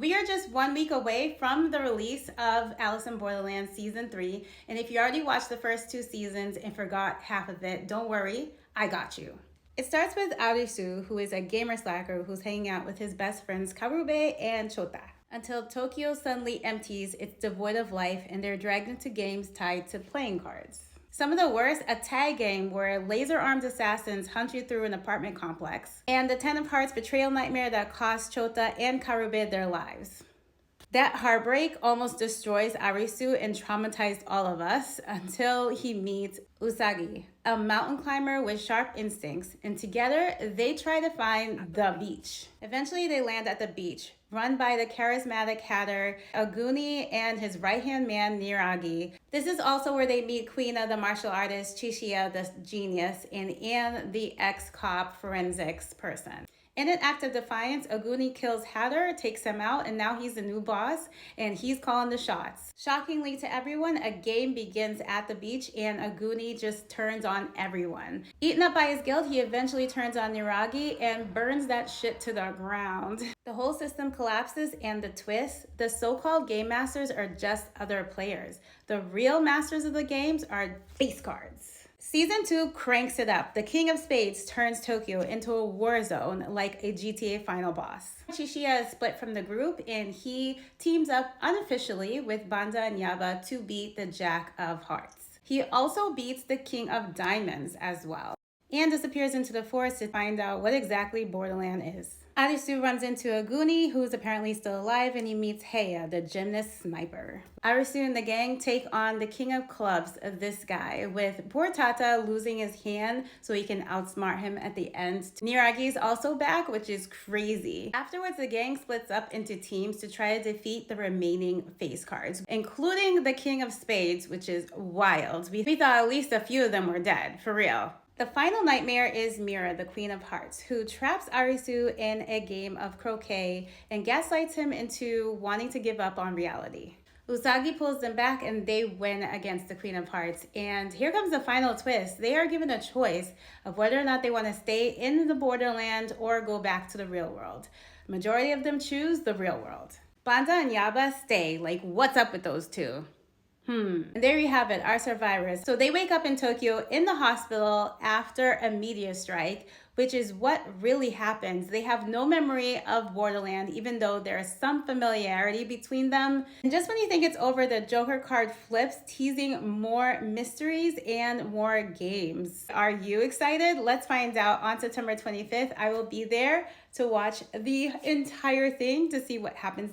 We are just 1 week away from the release of Alice in Borderland Season 3, and if you already watched the first 2 seasons and forgot half of it, don't worry, I got you. It starts with Arisu, who is a gamer slacker who's hanging out with his best friends Karube and Chota. Until Tokyo suddenly empties, it's devoid of life, and they're dragged into games tied to playing cards. Some of the worst, a tag game where laser-armed assassins hunt you through an apartment complex, and the Ten of Hearts betrayal nightmare that cost Chota and Karube their lives. That heartbreak almost destroys Arisu and traumatized all of us until he meets Usagi, a mountain climber with sharp instincts, and together they try to find the beach. Eventually they land at the beach, run by the charismatic hatter Aguni and his right-hand man Niragi. This is also where they meet Kuina, the martial artist, Chishiya, the genius, and Anne, the ex-cop forensics person. In an act of defiance, Aguni kills Hatter, takes him out, and now he's the new boss, and he's calling the shots. Shockingly to everyone, a game begins at the beach, and Aguni just turns on everyone. Eaten up by his guilt, he eventually turns on Niragi and burns that shit to the ground. The whole system collapses, and the twist, the so-called game masters are just other players. The real masters of the games are face cards. Season 2 cranks it up. The King of Spades turns Tokyo into a war zone like a GTA final boss. Chishiya is split from the group and he teams up unofficially with Banda and Yaba to beat the Jack of Hearts. He also beats the King of Diamonds as well and disappears into the forest to find out what exactly Borderland is. Arisu runs into Aguni, who's apparently still alive, and he meets Heya, the gymnast sniper. Arisu and the gang take on the King of Clubs, this guy, with poor Tata losing his hand so he can outsmart him at the end. Niragi's also back, which is crazy. Afterwards, the gang splits up into teams to try to defeat the remaining face cards, including the King of Spades, which is wild. We thought at least a few of them were dead, for real. The final nightmare is Mira, the Queen of Hearts, who traps Arisu in a game of croquet and gaslights him into wanting to give up on reality. Usagi pulls them back and they win against the Queen of Hearts. And here comes the final twist. They are given a choice of whether or not they want to stay in the Borderland or go back to the real world. Majority of them choose the real world. Banda and Yaba stay. Like, what's up with those two? And there you have it, our survivors. So they wake up in Tokyo in the hospital after a meteor strike, which is what really happens. They have no memory of Borderland, even though there is some familiarity between them. And just when you think it's over, the Joker card flips, teasing more mysteries and more games. Are you excited? Let's find out on September 25th. I will be there to watch the entire thing to see what happens.